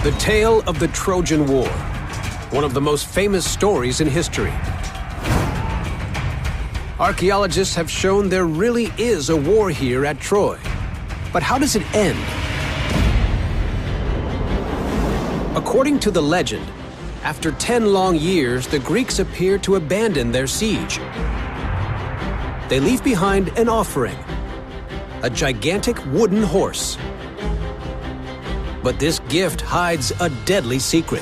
The tale of the Trojan War, one of the most famous stories in history. Archaeologists have shown there really is a war here at Troy. But how does it end? According to the legend, after 10 long years, the Greeks appear to abandon their siege. They leave behind an offering, a gigantic wooden horse. But this gift hides a deadly secret.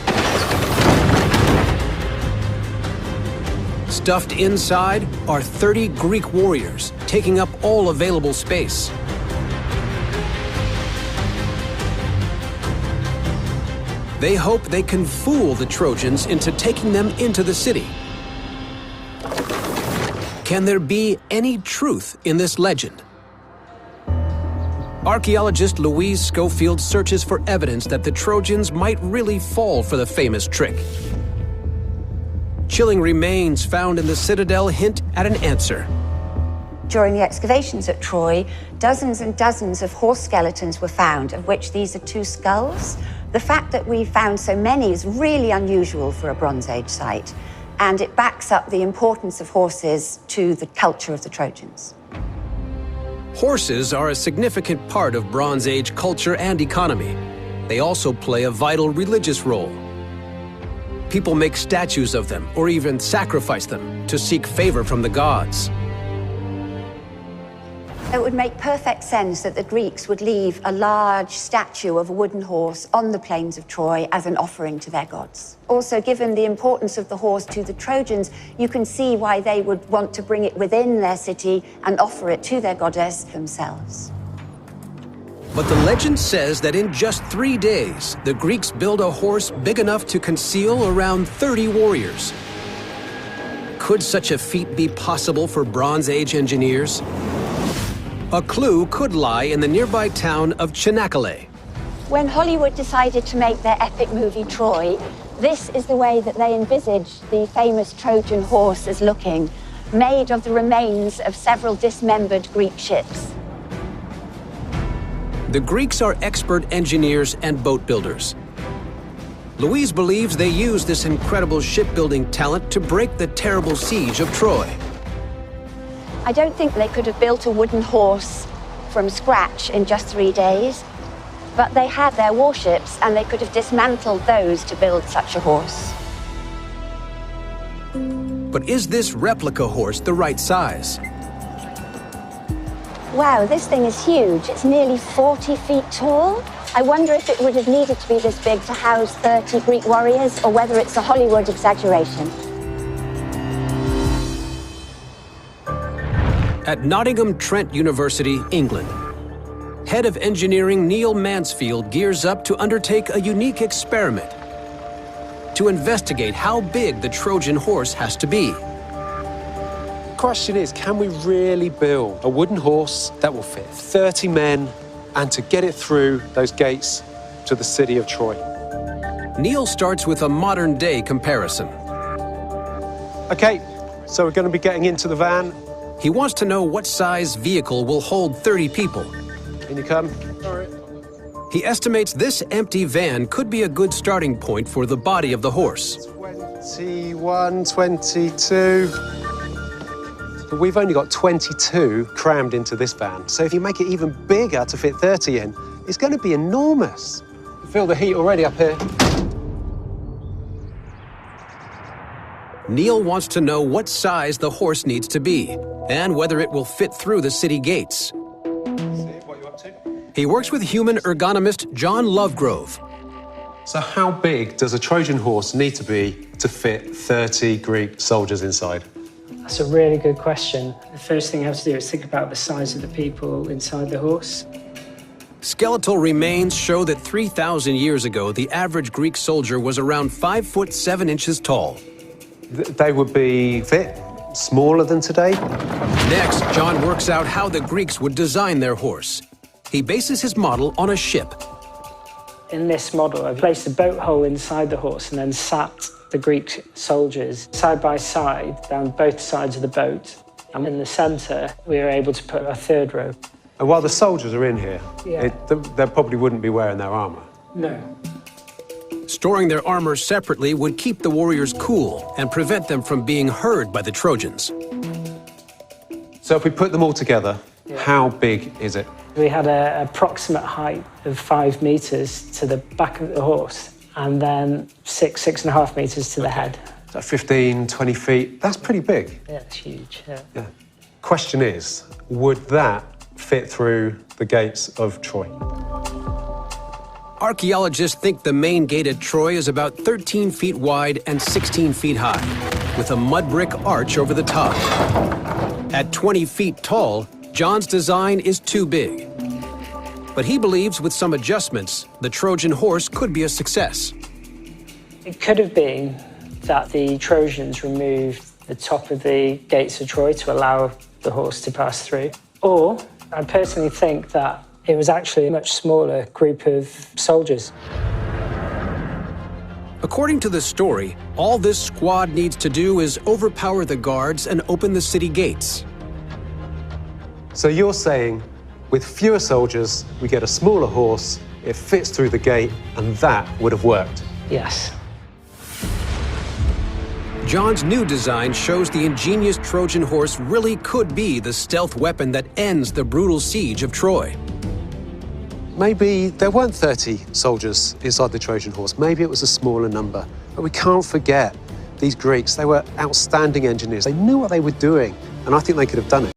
Stuffed inside are 30 Greek warriors, taking up all available space. They hope they can fool the Trojans into taking them into the city. Can there be any truth in this legend? Archaeologist Louise Schofield searches for evidence that the Trojans might really fall for the famous trick. Chilling remains found in the citadel hint at an answer. During the excavations at Troy, dozens and dozens of horse skeletons were found, of which these are 2 skulls. The fact that we found so many is really unusual for a Bronze Age site, and it backs up the importance of horses to the culture of the Trojans. Horses are a significant part of Bronze Age culture and economy. They also play a vital religious role. People make statues of them or even sacrifice them to seek favor from the gods. It would make perfect sense that the Greeks would leave a large statue of a wooden horse on the plains of Troy as an offering to their gods. Also, given the importance of the horse to the Trojans, you can see why they would want to bring it within their city and offer it to their goddess themselves. But the legend says that in just 3 days, the Greeks build a horse big enough to conceal around 30 warriors. Could such a feat be possible for Bronze Age engineers? A clue could lie in the nearby town of Chinakale. When Hollywood decided to make their epic movie Troy, this is the way that they envisaged the famous Trojan horse as looking, made of the remains of several dismembered Greek ships. The Greeks are expert engineers and boat builders. Louise believes they used this incredible shipbuilding talent to break the terrible siege of Troy. I don't think they could have built a wooden horse from scratch in just 3 days, but they had their warships and they could have dismantled those to build such a horse. But is this replica horse the right size? Wow, this thing is huge. It's nearly 40 feet tall. I wonder if it would have needed to be this big to house 30 Greek warriors, or whether it's a Hollywood exaggeration. At Nottingham Trent University, England, head of engineering Neil Mansfield gears up to undertake a unique experiment to investigate how big the Trojan horse has to be. The question is, can we really build a wooden horse that will fit 30 men and to get it through those gates to the city of Troy? Neil starts with a modern-day comparison. Okay, so we're going to be getting into the van. He wants to know what size vehicle will hold 30 people. In you come. All right. He estimates this empty van could be a good starting point for the body of the horse. 21, 22. But we've only got 22 crammed into this van. So if you make it even bigger to fit 30 in, it's going to be enormous. Feel the heat already up here. Neil wants to know what size the horse needs to be and whether it will fit through the city gates. What are you up to? He works with human ergonomist John Lovegrove. So how big does a Trojan horse need to be to fit 30 Greek soldiers inside? That's a really good question. The first thing you have to do is think about the size of the people inside the horse. Skeletal remains show that 3,000 years ago, the average Greek soldier was around 5 foot 7 inches tall. They would be fit, smaller than today. Next, John works out how the Greeks would design their horse. He bases his model on a ship. In this model, I've placed a boat hole inside the horse and then sat the Greek soldiers side by side down both sides of the boat. And in the centre, we were able to put a third row. And while the soldiers are in here, Yeah. they probably wouldn't be wearing their armour. No. Storing their armor separately would keep the warriors cool and prevent them from being heard by the Trojans. So if we put them all together, how big is it? We had an approximate height of 5 meters to the back of the horse, and then 6.5 meters to the head. So 15, 20 feet, that's pretty big. Yeah, it's huge, Yeah. Question is, would that fit through the gates of Troy? Archaeologists think the main gate at Troy is about 13 feet wide and 16 feet high, with a mud brick arch over the top. At 20 feet tall, John's design is too big. But he believes with some adjustments, the Trojan horse could be a success. It could have been that the Trojans removed the top of the gates of Troy to allow the horse to pass through. Or I personally think that it was actually a much smaller group of soldiers. According to the story, all this squad needs to do is overpower the guards and open the city gates. So you're saying, with fewer soldiers, we get a smaller horse, it fits through the gate, and that would have worked? Yes. John's new design shows the ingenious Trojan horse really could be the stealth weapon that ends the brutal siege of Troy. Maybe there weren't 30 soldiers inside the Trojan horse. Maybe it was a smaller number. But we can't forget these Greeks. They were outstanding engineers. They knew what they were doing, and I think they could have done it.